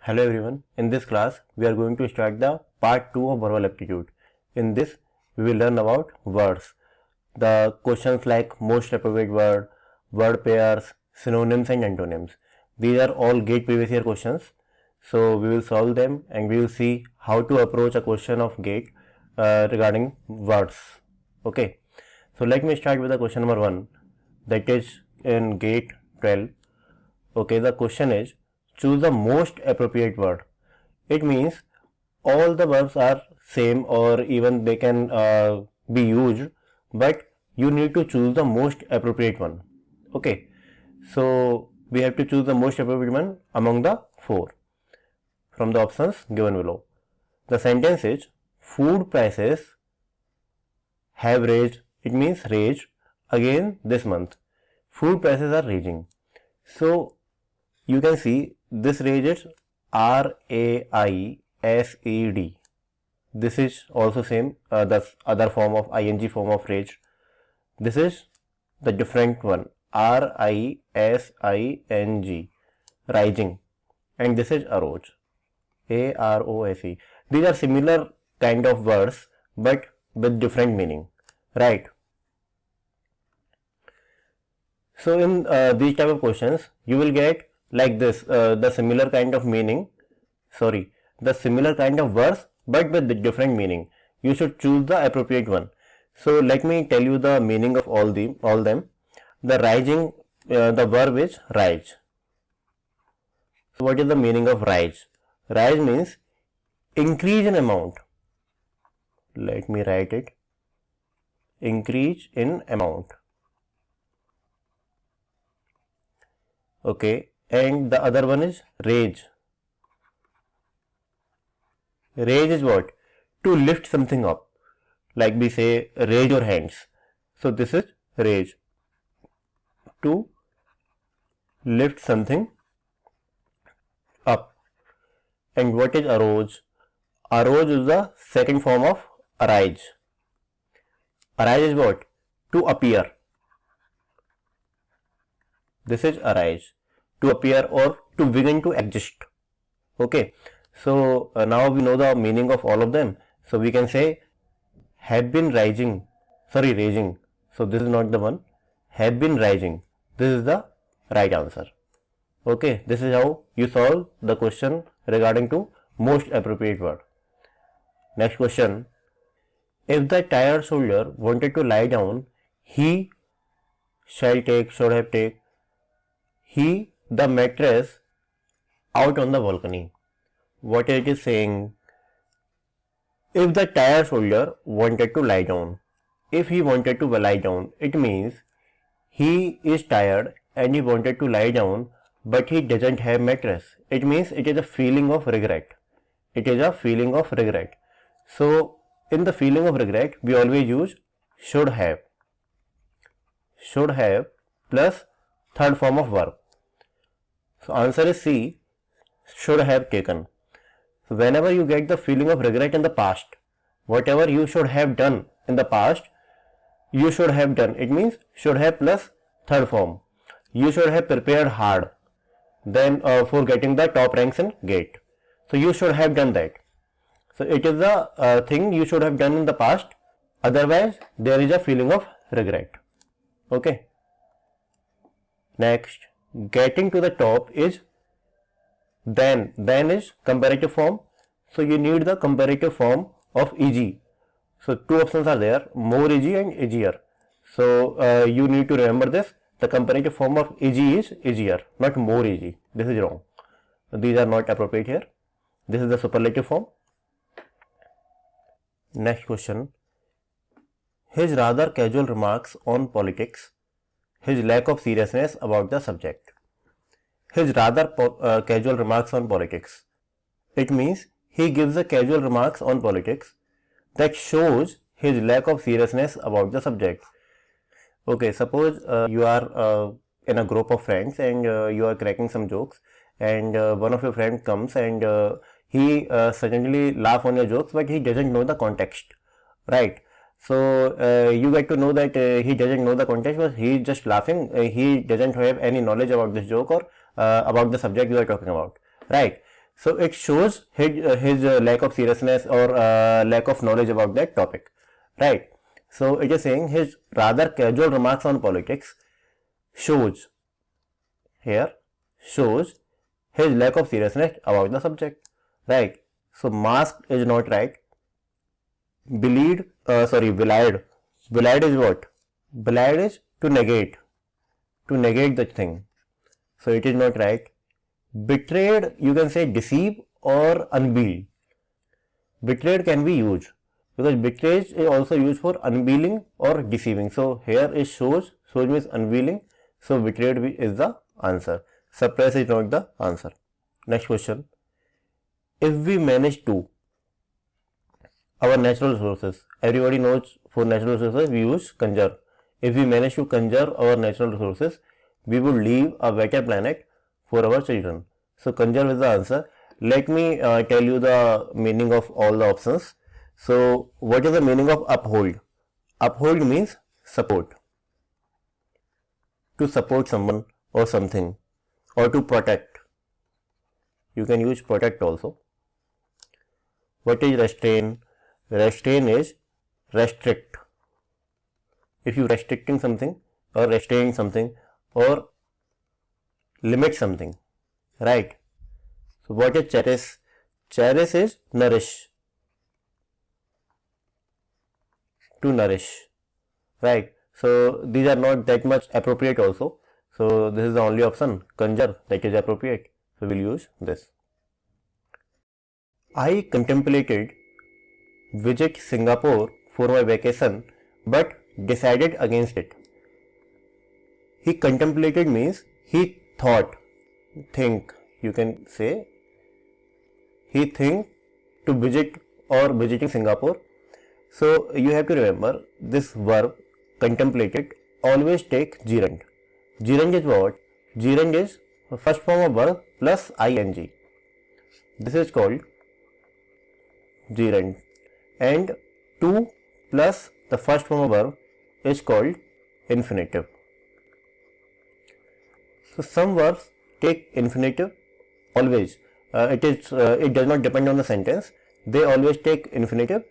Hello everyone, in this class we are going to start the part 2 of verbal aptitude. In this we will learn about words. The questions like most appropriate word, word pairs, synonyms and antonyms. These are all GATE previous year questions. So we will solve them and we will see how to approach a question of GATE regarding words. Okay. So let me start with the question number 1, that is in GATE 12. Okay, the question is, choose the most appropriate word. It means all the verbs are same or even they can be used, but you need to choose the most appropriate one. Okay, so we have to choose the most appropriate one among the 4 from the options given below. The sentence is, food prices have raised. It means raised again this month. Food prices are raising. So you can see this raised is R-A-I-S-E-D. This is also same, the other form of ing form of raised. This is the different one, R-I-S-I-N-G, rising, and this is arose, A-R-O-S-E. These are similar kind of words but with different meaning, right? So in these type of questions you will get like this, the similar kind of meaning, the similar kind of words but with the different meaning. You should choose the appropriate one. So let me tell you the meaning of all them. The rising, the verb is rise. So what is the meaning of rise? Rise means increase in amount. Let me write it. Increase in amount. Okay. And the other one is raise. Raise is what? To lift something up. Like we say, raise your hands. So this is raise. To lift something up. And what is arose? Arose is the second form of arise. Arise is what? To appear. This is arise. To appear or to begin to exist. Okay, so now we know the meaning of all of them. So we can say have been raising. So this is not the one. Have been rising. This is the right answer. Okay, this is how you solve the question regarding to most appropriate word. Next question. If the tired soldier wanted to lie down, he shall take, should have take, the mattress out on the balcony. What it is saying? If the tired soldier wanted to lie down, if he wanted to lie down, it means he is tired and he wanted to lie down but he doesn't have mattress. It means it is a feeling of regret. It is a feeling of regret. So in the feeling of regret we always use should have. Should have plus third form of verb. So answer is C, should have taken. So whenever you get the feeling of regret in the past, whatever you should have done in the past, you should have done. It means should have plus third form. You should have prepared hard then for getting the top ranks in GATE. So you should have done that. So it is the thing you should have done in the past. Otherwise there is a feeling of regret. Okay. Next. Getting to the top is then. Then is comparative form. So you need the comparative form of EG. So two options are there, more EG and easier. So you need to remember this. The comparative form of EG is easier, not more EG. This is wrong. These are not appropriate here. This is the superlative form. Next question. His rather casual remarks on politics, his lack of seriousness about the subject. His rather casual remarks on politics. It means he gives the casual remarks on politics that shows his lack of seriousness about the subject. Okay, suppose you are in a group of friends and you are cracking some jokes and one of your friends comes and he suddenly laugh on your jokes but he doesn't know the context, right? So you get to know that he doesn't know the context, but he is just laughing. He doesn't have any knowledge about this joke or about the subject you are talking about, right? So it shows his lack of seriousness or lack of knowledge about that topic, right? So it is saying his rather casual remarks on politics shows his lack of seriousness about the subject, right? So masked is not right. Belied is what? Belied is to negate the thing, so it is not right. Betrayed, you can say deceive or unveil. Betrayed can be used because betrayed is also used for unveiling or deceiving. So here is shows means unveiling, so betrayed is the answer. Suppress is not the answer. Next question. If we manage to, our natural resources, everybody knows for natural resources we use conserve. If we manage to conserve our natural resources, we will leave a better planet for our children. So conserve is the answer. Let me tell you the meaning of all the options. So what is the meaning of uphold? Uphold means support. To support someone or something, or to protect. You can use protect also. What is restrain? Restrain is restrict. If you restricting something or restraining something or limit something, right? So what is cherish? Cherish is nourish. To nourish, right? So these are not that much appropriate also. So this is the only option, conserve, that is appropriate. So we'll use this. I contemplated visit Singapore for my vacation but decided against it. He contemplated means he thought, think, you can say he think to visit or visiting Singapore. So you have to remember this verb contemplated always take gerund. Gerund is what? Gerund is first form of verb plus ing. This is called gerund, and to plus the first form of verb is called infinitive. So some verbs take infinitive always. It does not depend on the sentence. They always take infinitive.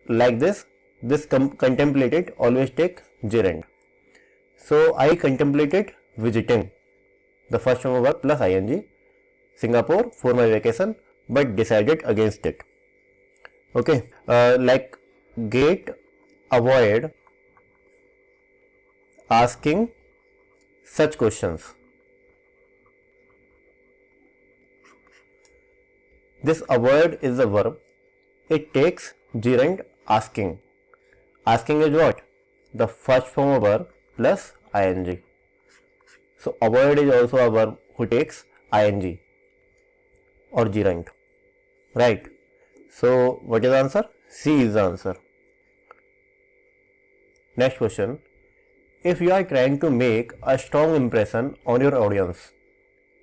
Like this contemplated always take gerund. So I contemplated visiting, the first form of verb plus ing, Singapore for my vacation but decided against it. Okay, like GATE avoid asking such questions. This avoid is the verb. It takes gerund asking. Asking is what? The first form of verb plus ing. So avoid is also a verb who takes ing or gerund, right? So what is the answer? C is the answer. Next question. If you are trying to make a strong impression on your audience,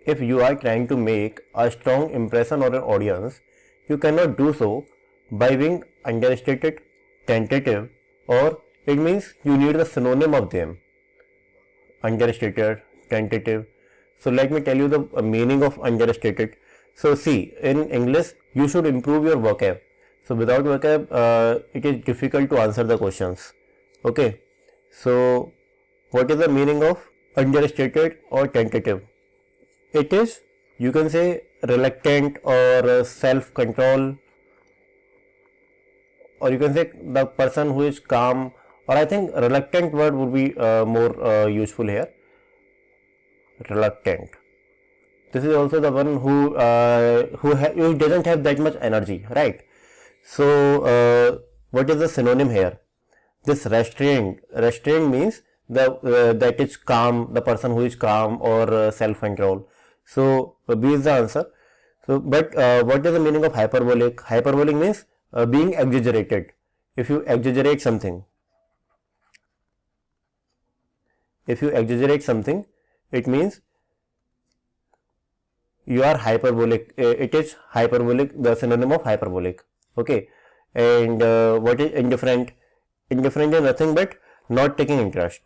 you cannot do so by being understated, tentative, or it means you need the synonym of them. Understated, tentative. So let me tell you the meaning of understated. So see, in English you should improve your vocab. So without vocab it is difficult to answer the questions. Okay. So what is the meaning of understated or tentative? It is, you can say, reluctant or self-control, or you can say the person who is calm, or I think reluctant word would be more useful here. Reluctant. This is also the one who doesn't have that much energy, right? So what is the synonym here? This restrained. Restrained means that is calm, the person who is calm or self-control. So B is the answer. So but what is the meaning of hyperbolic? Hyperbolic means being exaggerated. If you exaggerate something, it means you are hyperbolic. It is hyperbolic, the synonym of hyperbolic. Okay. And what is indifferent? Indifferent is nothing but not taking interest.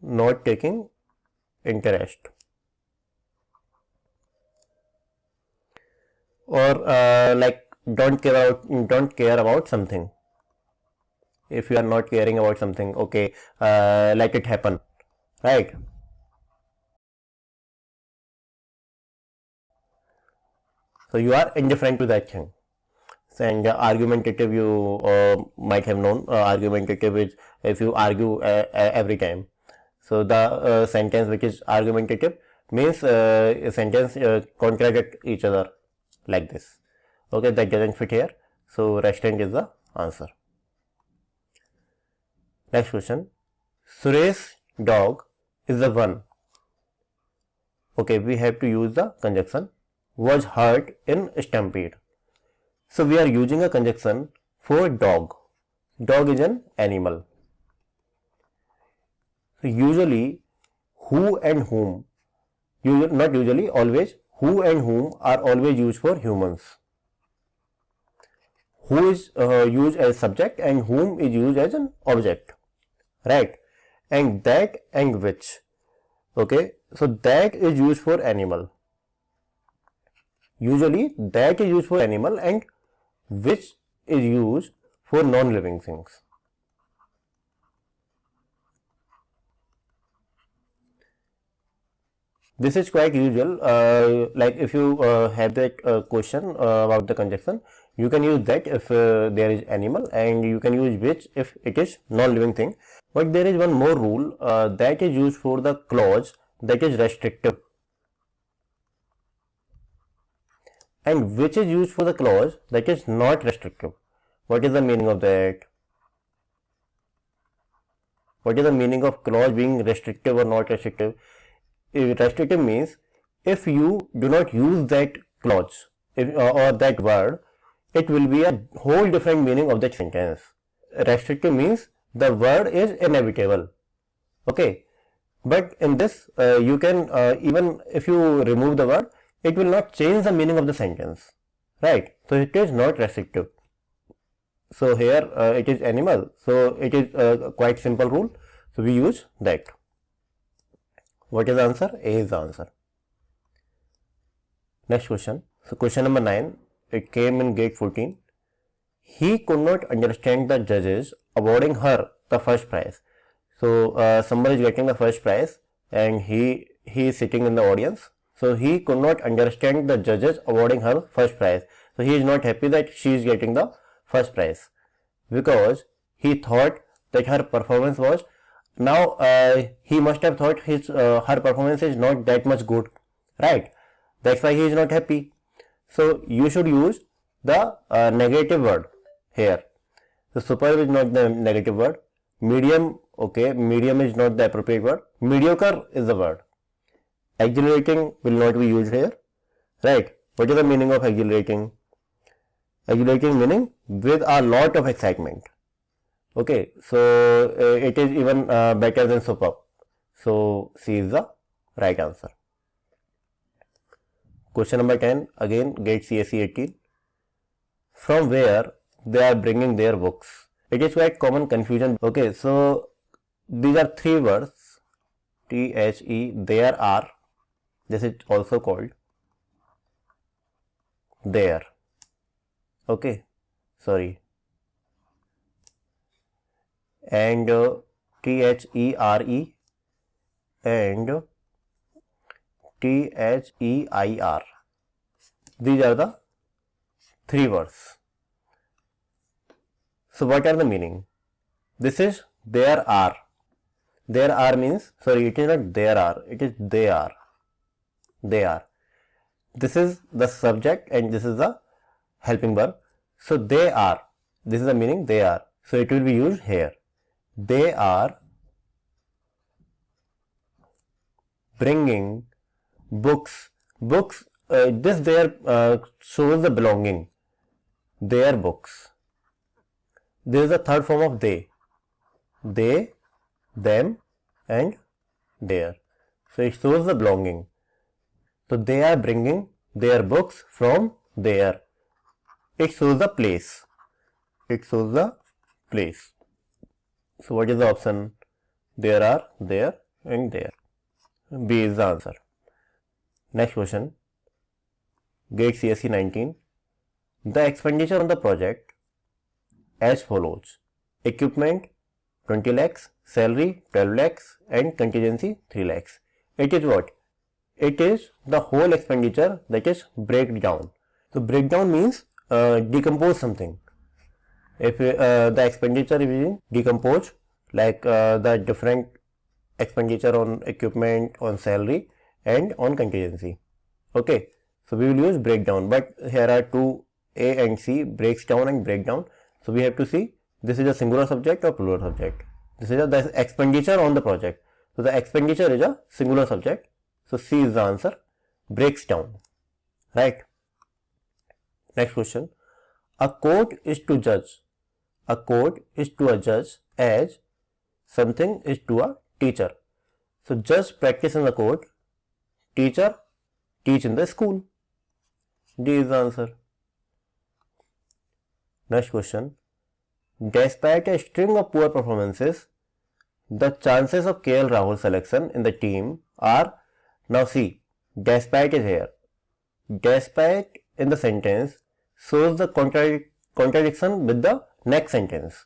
Not taking interest. or like don't care about something. If you are not caring about something, okay, let it happen, right? So you are indifferent to that thing. And argumentative, you might have known, argumentative is if you argue every time. So the sentence which is argumentative means a sentence contradict each other like this. Okay, that doesn't fit here. So restaurant is the answer. Next question. Suresh's dog is the one. Okay, we have to use the conjunction was hurt in stampede. So we are using a conjunction for dog. Dog is an animal. So usually who and whom, not usually, always, who and whom are always used for humans. Who is used as subject and whom is used as an object, right? And that and which. Okay, so that is used for animal. Usually that is used for animal and which is used for non-living things. This is quite usual. Like if you have that question about the conjunction, you can use that if there is animal, and you can use which if it is non-living thing. But there is one more rule that is used for the clause that is restrictive, and which is used for the clause that is not restrictive. What is the meaning of that? What is the meaning of clause being restrictive or not restrictive? Restrictive means if you do not use that clause or that word, it will be a whole different meaning of that sentence. Restrictive means the word is inevitable. Okay, but in this you can even if you remove the word, it will not change the meaning of the sentence, right? So it is not restrictive. So here it is animal, so it is a quite simple rule, so we use that. What is the answer? A is the answer. Next question. So question number 9, it came in GATE 14. He could not understand the judges awarding her the first prize. So somebody is getting the first prize and he is sitting in the audience. So he could not understand the judges awarding her first prize. So he is not happy that she is getting the first prize because he thought that her performance was, now he must have thought her performance is not that much good, right? That's why he is not happy. So you should use the negative word here. So superb is not the negative word. Medium, okay, medium is not the appropriate word. Mediocre is the word. Exhilarating will not be used here, right? What is the meaning of exhilarating? Exhilarating meaning with a lot of excitement. Okay, so it is even better than superb. So C is the right answer. Question number 10, again GATE CSE 18. From where they are bringing their books? It is quite common confusion. Okay, so these are three words. THE, there are. This is also called there. Okay, sorry. And THERE and THEIR. These are the three words. So what are the meaning? This is there are. There are means, sorry, it is not there are, it is they are. They are. This is the subject and this is the helping verb. So they are. This is the meaning, they are. So it will be used here. They are bringing books. Books, this there shows the belonging. Their books. There is a third form of they. They, them and their. So it shows the belonging. So they are bringing their books from there. It shows the place. It shows the place. So what is the option? There are, there and there. B is the answer. Next question. GATE CSE 19. The expenditure on the project as follows: equipment 20 lakhs, salary 12 lakhs and contingency 3 lakhs. It is what? It is the whole expenditure that is breakdown. So breakdown means decompose something. If the expenditure is decomposed, like the different expenditure on equipment, on salary and on contingency. Okay, so we will use breakdown, but here are two, A and C, breaks down and breakdown. So we have to see this is a singular subject or plural subject. This is the expenditure on the project. So the expenditure is a singular subject. So C is the answer. Breaks down. Right. Next question. A court is to judge. A court is to a judge as something is to a teacher. So judge practice in the court. Teacher teach in the school. D is the answer. Next question. Despite a string of poor performances, the chances of KL Rahul selection in the team are, now see, despite is here. Despite in the sentence shows the contradiction with the next sentence.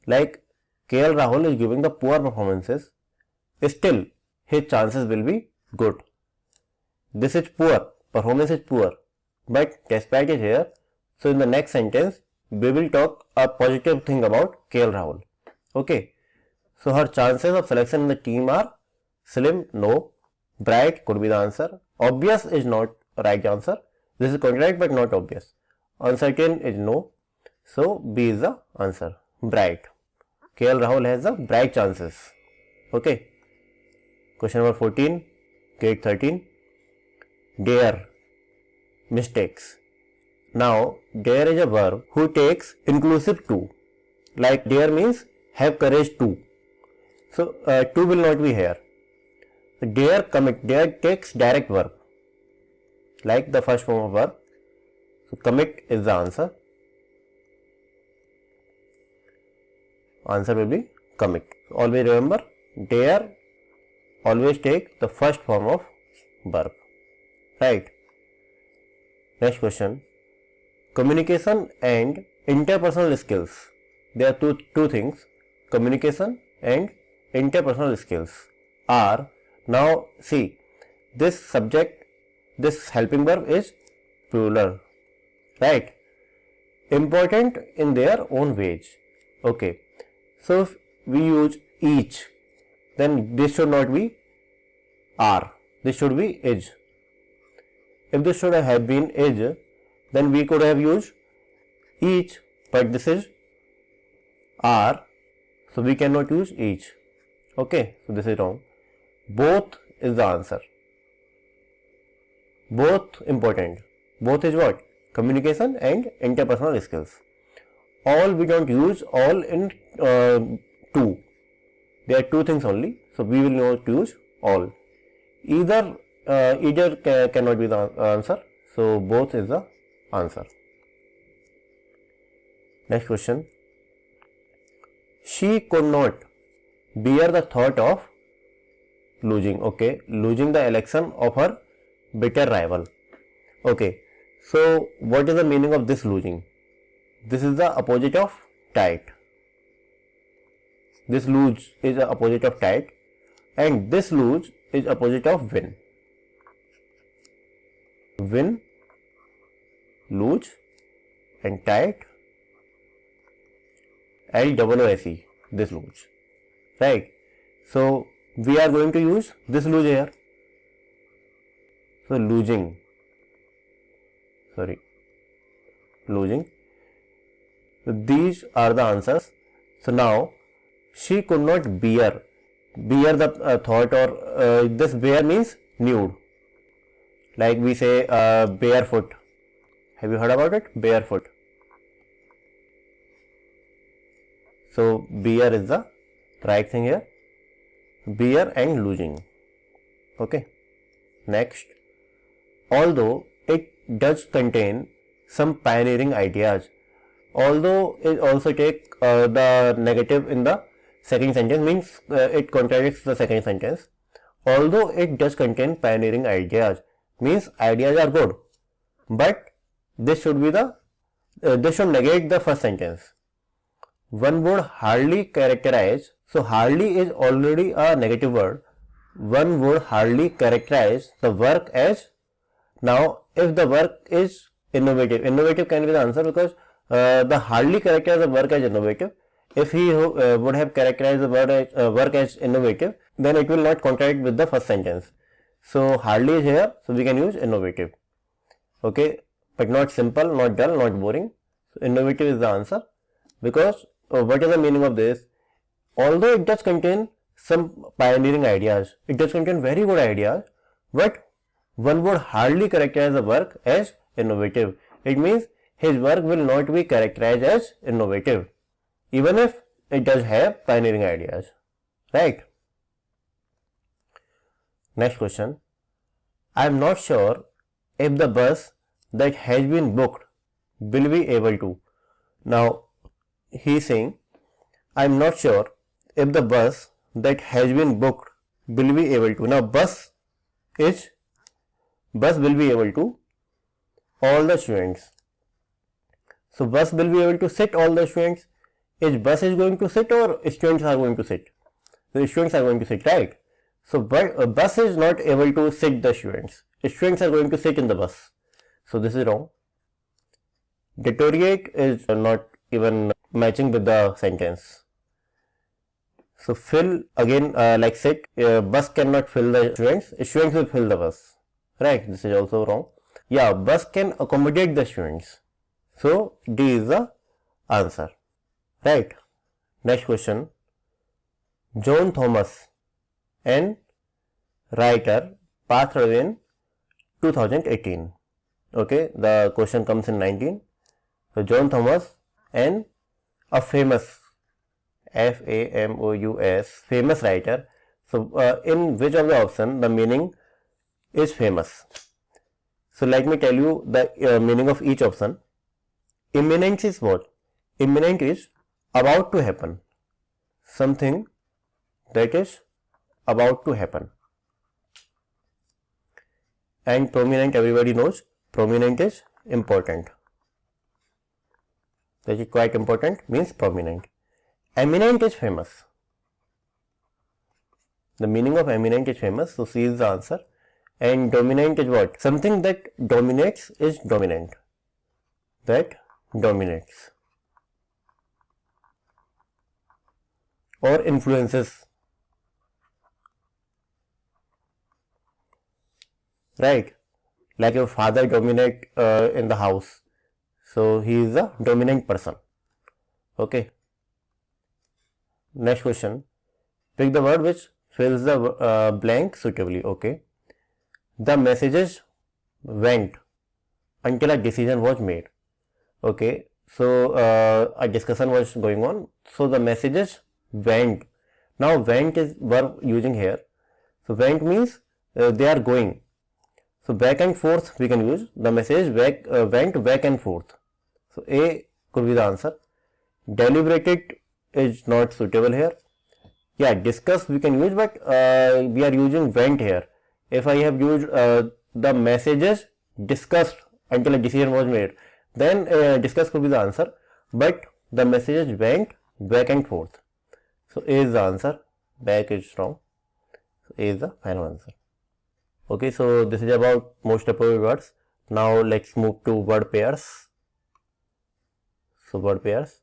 Like KL Rahul is giving the poor performances, still his chances will be good. This is poor, performance is poor, but despite is here. So in the next sentence, we will talk a positive thing about KL Rahul. Okay. So her chances of selection in the team are slim, no. Bright could be the answer. Obvious is not right answer. This is correct but not obvious. Uncertain is no. So B is the answer. Bright. KL Rahul has the bright chances. Okay. Question number 14. Gate 13. Dare. Mistakes. Now, dare is a verb who takes inclusive to. Like dare means have courage to. So, to will not be here. Dare, commit. Dare takes direct verb. Like the first form of verb. So, commit is the answer. Answer will be commit. Always remember, dare always take the first form of verb. Right. Next question. Communication and interpersonal skills. There are two things. Communication and interpersonal skills are, now see, this subject, this helping verb is plural. Right. Important in their own ways. Okay. So if we use each, then this should not be are. This should be is. If this should have been is, then we could have used each, but this is are, so we cannot use each. Okay, so this is wrong. Both is the answer. Both important. Both is what? Communication and interpersonal skills. All we don't use all in two. There are two things only, so we will not use all. Either cannot be the answer, so both is the answer. Next question. She could not bear the thought of losing. Okay, losing the election of her bitter rival. Okay, so what is the meaning of this losing? This is the opposite of tight. This lose is the opposite of tight, and this lose is opposite of win. Win, lose, and tight, LOOSE, this lose. Right. So we are going to use this lose here. So losing. So these are the answers. So now she could not bear the thought, or this bear means nude. Like we say barefoot. Have you heard about it? Barefoot. So bear is the right thing here. Bear and losing. Okay. Next. Although it does contain some pioneering ideas, although it also take the negative in the second sentence, means it contradicts the second sentence. Although it does contain pioneering ideas, means ideas are good, but this should be the This should negate the first sentence. One would hardly characterize, so hardly is already a negative word. One would hardly characterize the work as, now if the work is innovative, innovative can be the answer because the hardly characterize the work as innovative. If he would have characterized the word as, work as innovative, then it will not contradict with the first sentence. So hardly is here, so we can use innovative. Okay, but not simple, not dull, not boring. So innovative is the answer, because what is the meaning of this? Although it does contain some pioneering ideas, it does contain very good ideas, but one would hardly characterize the work as innovative. It means his work will not be characterized as innovative, even if it does have pioneering ideas, right? Next question. I am not sure if the bus that has been booked will be able to. Now he is saying, I am not sure if the bus that has been booked will be able to. Now bus will be able to all the students. So bus will be able to sit all the students. Is bus is going to sit or students are going to sit? The students are going to sit, right? So bus is not able to sit the students. Students are going to sit in the bus. So this is wrong. Deteriorate is not even matching with the sentence. So fill, again like sit, bus cannot fill the students will fill the bus, right? This is also wrong. Yeah, bus can accommodate the students. So D is the answer, right? Next question. John Thomas, an writer, passed away in 2018. Okay, the question comes in 19. So John Thomas, and a famous, famous, famous writer. So in which of the option the meaning is famous? So let me tell you the meaning of each option. Imminent is what? Imminent is about to happen. Something that is about to happen. And prominent, everybody knows, prominent is important. That is quite important, means prominent. Eminent is famous. The meaning of eminent is famous, so C is the answer. And dominant is what? Something that dominates is dominant. That dominates. Or influences. Right? Like your father dominate in the house. So he is a dominant person. Okay. Next question. Pick the word which fills the blank suitably. Okay. The messages went until a decision was made. Okay. So a discussion was going on. So the messages went. Now went is verb using here. So went means they are going. So back and forth we can use. The message went back and forth. So A could be the answer. Deliberated is not suitable here. Yeah, discuss we can use, but we are using went here. If I have used the messages discussed until a decision was made, then discuss could be the answer. But the messages went back and forth. So A is the answer. Back is wrong. So A is the final answer. Okay, so this is about most appropriate words. Now let's move to word pairs. So word pairs.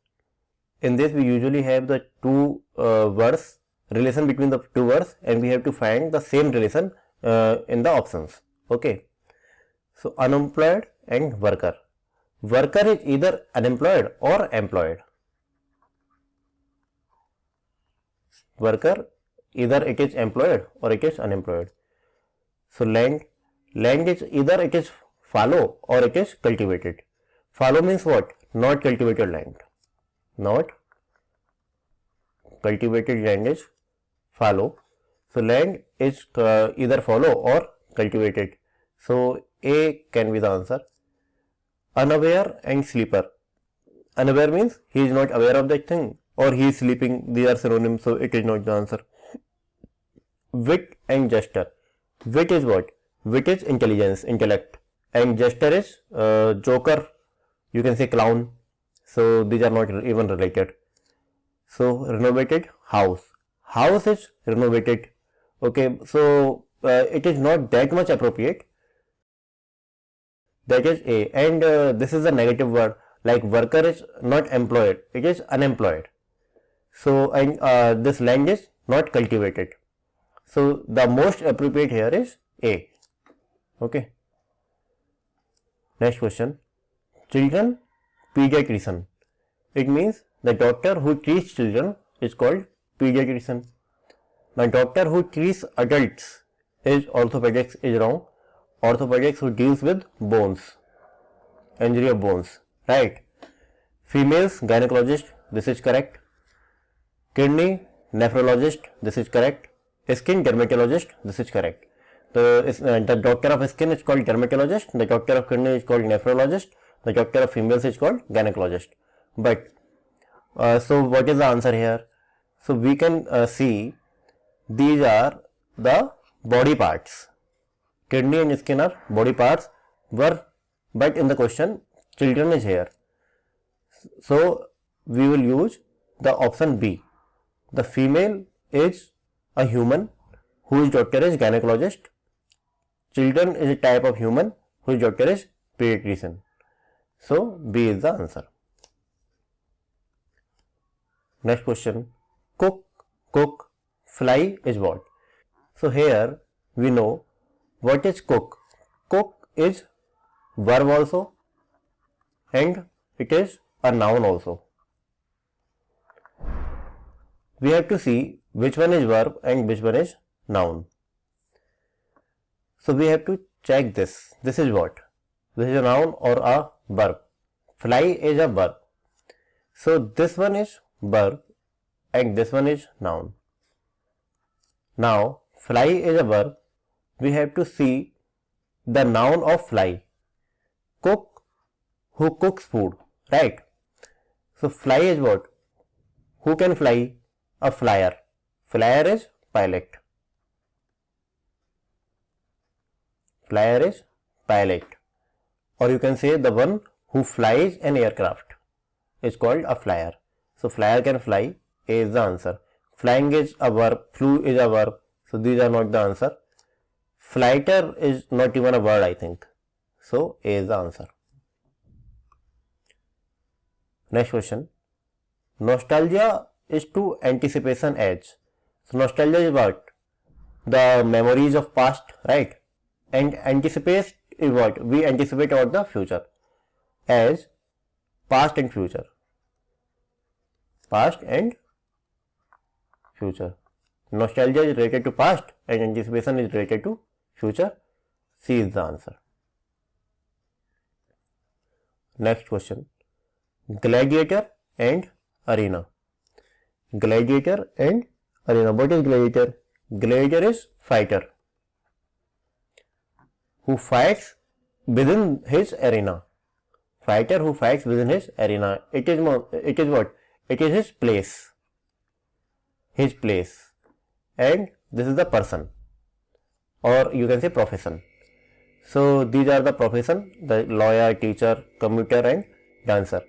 In this we usually have the two words, relation between the two words, and we have to find the same relation in the options. Okay. So unemployed and worker. Worker is either unemployed or employed. Worker, either it is employed or it is unemployed. So land is either it is fallow or it is cultivated. Fallow means what? Not cultivated land. Not cultivated land is fallow. So land is either fallow or cultivated. So A can be the answer. Unaware and sleeper. Unaware means he is not aware of that thing, or he is sleeping. These are synonyms, so it is not the answer. Wit and jester. Wit is what? Wit is intelligence, intellect, and jester is joker You can say clown. So these are not even related. So renovated house. House is renovated. Okay, so it is not that much appropriate. That is A. And this is a negative word, like worker is not employed, it is unemployed. So and this land is not cultivated. So the most appropriate here is A. Okay. Next question. Children pediatrician. It means the doctor who treats children is called pediatrician. Now doctor who treats adults is orthopedics is wrong. Orthopedics who deals with bones, injury of bones, right? Females gynecologist, this is correct. Kidney nephrologist, this is correct. Skin dermatologist, this is correct. The doctor of skin is called dermatologist, the doctor of kidney is called nephrologist, the doctor of females is called gynecologist. But so what is the answer here? So we can see these are the body parts. Kidney and skin are body parts, but in the question children is here. So we will use the option B. The female is a human whose doctor is gynecologist. Children is a type of human whose doctor is pediatrician. So B is the answer. Next question. Cook, fly is what? So here we know what is cook. Cook is verb also and it is a noun also. We have to see which one is verb and which one is noun. So we have to check this. This is what? This is a noun or a verb. Fly is a verb. So this one is verb and this one is noun. Now fly is a verb. We have to see the noun of fly. Cook, who cooks food, right? So fly is what? Who can fly? A flyer. Flyer is pilot. Flyer is pilot. Or you can say the one who flies an aircraft is called a flyer. So flyer can fly. A is the answer. Flying is a verb. Flew is a verb. So these are not the answer. Flighter is not even a word, I think. So A is the answer. Next question. Nostalgia is to anticipation as. So nostalgia is what? The memories of past, right? And anticipate is what? We anticipate about the future. As past and future. Past and future. Nostalgia is related to past and anticipation is related to future. C is the answer. Next question. Gladiator and arena. Gladiator and arena. What is gladiator? Gladiator is fighter who fights within his arena. Fighter who fights within his arena. It is what? It is his place. His place. And this is the person. Or you can say profession. So these are the profession, the lawyer, teacher, commuter and dancer.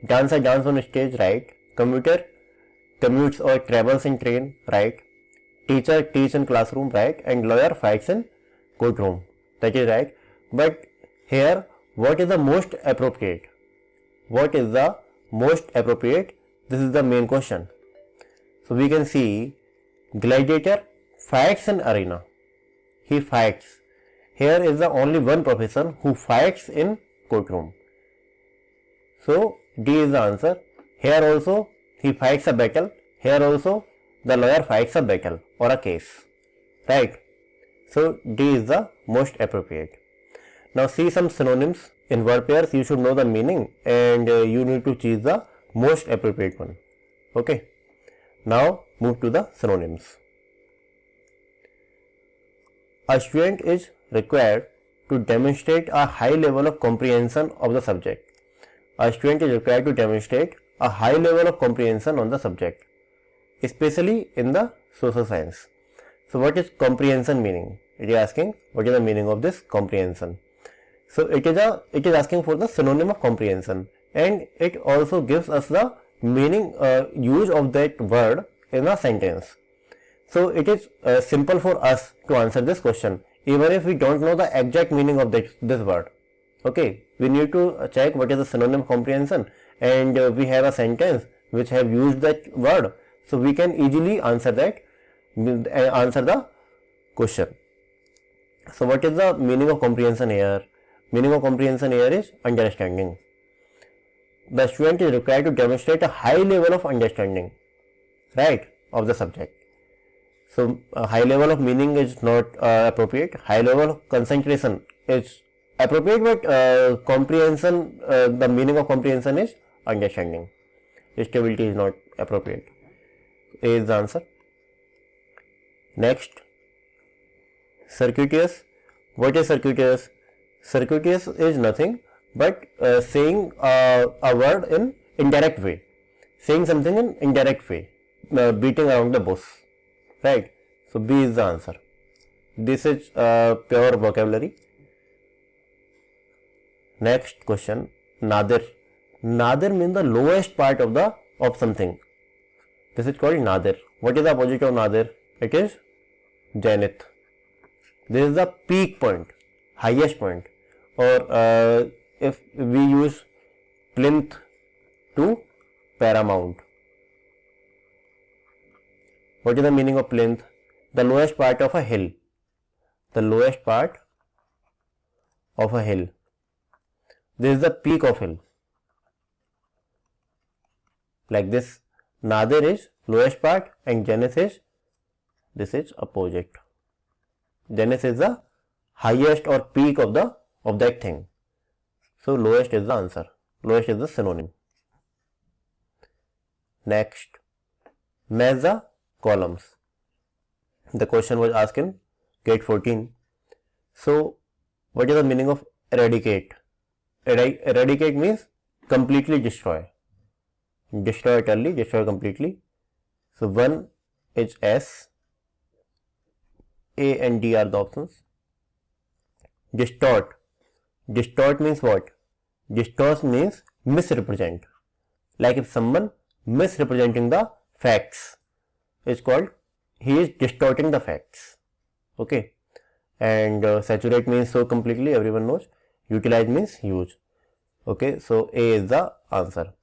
Dancer dance on stage, right? Commuter commutes or travels in train, right? Teacher teaches in classroom, right? And lawyer fights in courtroom. That is right. But here, what is the most appropriate? What is the most appropriate? This is the main question. So we can see gladiator fights in arena. He fights. Here is the only one profession who fights in courtroom. So D is the answer. Here also he fights a battle. Here also the lawyer fights a battle or a case. Right. So D is the most appropriate. Now see some synonyms. In word pairs you should know the meaning and you need to choose the most appropriate one. Okay. Now move to the synonyms. A student is required to demonstrate a high level of comprehension of the subject. A student is required to demonstrate a high level of comprehension on the subject, especially in the social science. So what is comprehension meaning? It is asking what is the meaning of this comprehension. So it is asking for the synonym of comprehension, and it also gives us the meaning use of that word in a sentence. So it is simple for us to answer this question even if we don't know the exact meaning of this word. Okay, we need to check what is the synonym comprehension, and we have a sentence which have used that word, so we can easily answer that, answer the question. So what is the meaning of comprehension here? Meaning of comprehension here is understanding. The student is required to demonstrate a high level of understanding, right, of the subject. So a high level of meaning is not appropriate. High level of concentration is appropriate, but comprehension, the meaning of comprehension is understanding. Stability is not appropriate. A is the answer. Next, circuitous. What is circuitous? Circuitous is nothing but saying a word in indirect way, saying something in indirect way, beating around the bush, right? So B is the answer. This is pure vocabulary. Next question, nadir. Nadir means the lowest part of something. This is called nadir. What is the opposite of nadir? It is zenith. This is the peak point, highest point, or if we use plinth to paramount. What is the meaning of plinth? The lowest part of a hill. The lowest part of a hill. This is the peak of hill. Like this, nadir is lowest part and zenith is, this is opposite. Zenith is the highest or peak of that thing. So lowest is the answer. Lowest is the synonym. Next, match the columns. The question was asked in GATE 14. So what is the meaning of eradicate? Eradicate means completely destroy. Destroy utterly, destroy completely. So 1 is S. A and D are the options. Distort. Distort means what? Distort means misrepresent. Like if someone misrepresenting the facts, is called, he is distorting the facts. Okay. And saturate means so completely, everyone knows. Utilize means use. Okay. So A is the answer.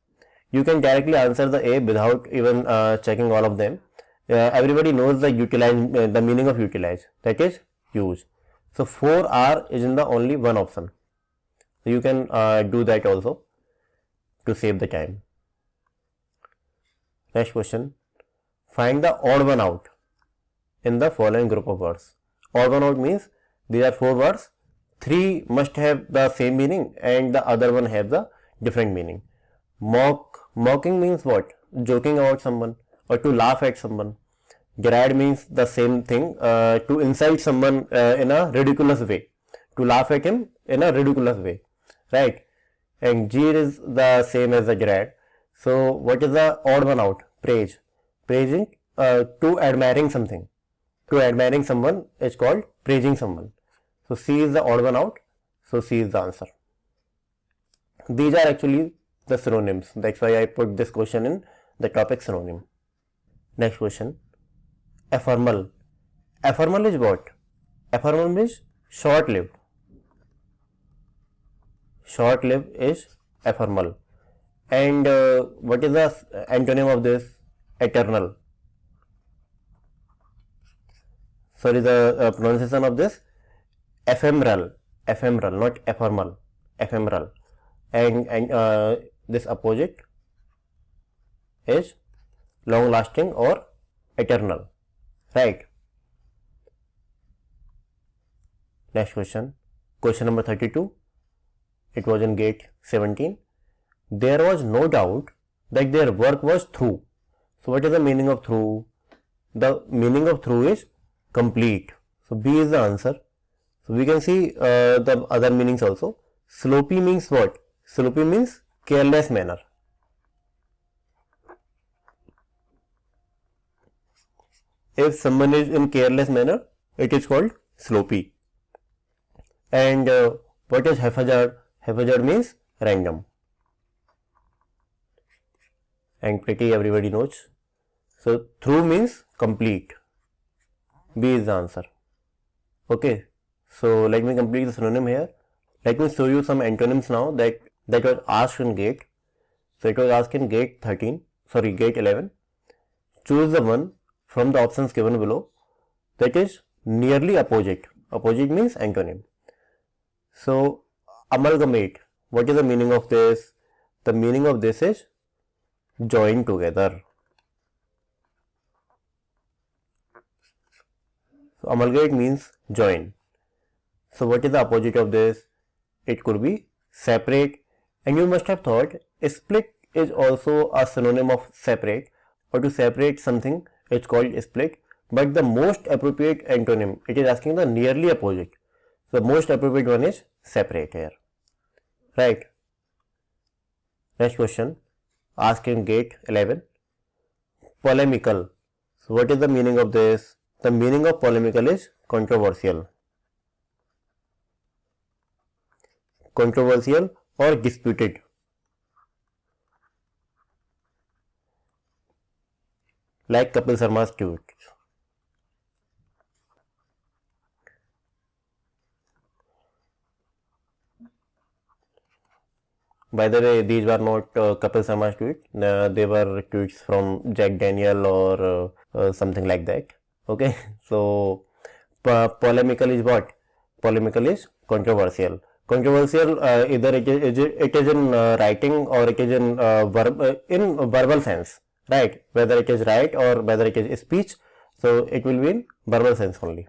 You can directly answer the A without even checking all of them. Everybody knows the utilize, the meaning of utilize, that is use. So 4R is in the only one option. So you can do that also to save the time. Next question. Find the odd one out in the following group of words. Odd one out means these are 4 words. 3 must have the same meaning and the other one have the different meaning. Mocking means what? Joking about someone or to laugh at someone. Deride means the same thing, to insult someone in a ridiculous way, to laugh at him in a ridiculous way, right? And jeer is the same as the deride. So what is the odd one out? Praise. Praising, to admiring something. To admiring someone is called praising someone. So C is the odd one out. So C is the answer. These are actually the synonyms. That's why I put this question in the topic synonym. Next question. Ephemeral. Ephemeral is what? Ephemeral means short-lived. Short-lived is ephemeral. And what is the antonym of this? Eternal. Sorry, the pronunciation of this, ephemeral. Ephemeral, not ephemeral. Ephemeral. And this opposite is long-lasting or eternal. Right. Next question. Question number 32. It was in GATE 17. There was no doubt that their work was through. So what is the meaning of through? The meaning of through is complete. So B is the answer. So we can see the other meanings also. Sloppy means what? Sloppy means careless manner. If someone is in careless manner, it is called sloppy. And What is haphazard? Haphazard means random. And pretty everybody knows. So through means complete. B is the answer. Okay. So let me complete the synonym here. Let me show you some antonyms now that was asked in GATE. So it was asked in GATE 11. Choose the one from the options given below that is nearly opposite. Opposite means antonym. So amalgamate. What is the meaning of this? The meaning of this is join together. So amalgamate means join. So what is the opposite of this? It could be separate, and you must have thought split is also a synonym of separate, or to separate something it's called split, but the most appropriate antonym, it is asking the nearly opposite. So the most appropriate one is separate here, right? Next question, asked in GATE 11. Polemical. So what is the meaning of this? The meaning of polemical is controversial. Controversial or disputed. Like Kapil Sharma's tweet. By the way, these were not Kapil Sharma's tweet. They were tweets from Jack Daniel or something like that. Okay, so polemical is what? Polemical is controversial. Controversial, either it is in writing or it is in verbal sense, right? Whether it is right or whether it is speech, so it will be in verbal sense only.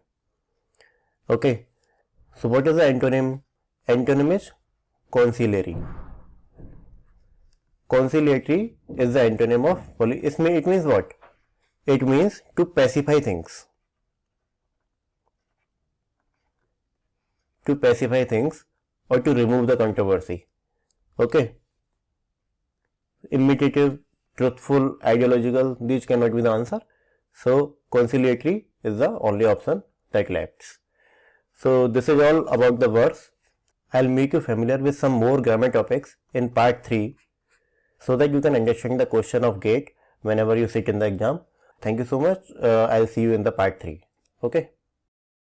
Okay, so what is the antonym? Antonym is conciliatory. Conciliatory is the antonym of it means what? It means to pacify things. To pacify things or to remove the controversy. Okay. Imitative, truthful, ideological, these cannot be the answer. So conciliatory is the only option that left. So this is all about the verbs. I'll make you familiar with some more grammar topics in part 3 so that you can understand the question of GATE whenever you sit in the exam. Thank you so much. I'll see you in the part 3. Okay.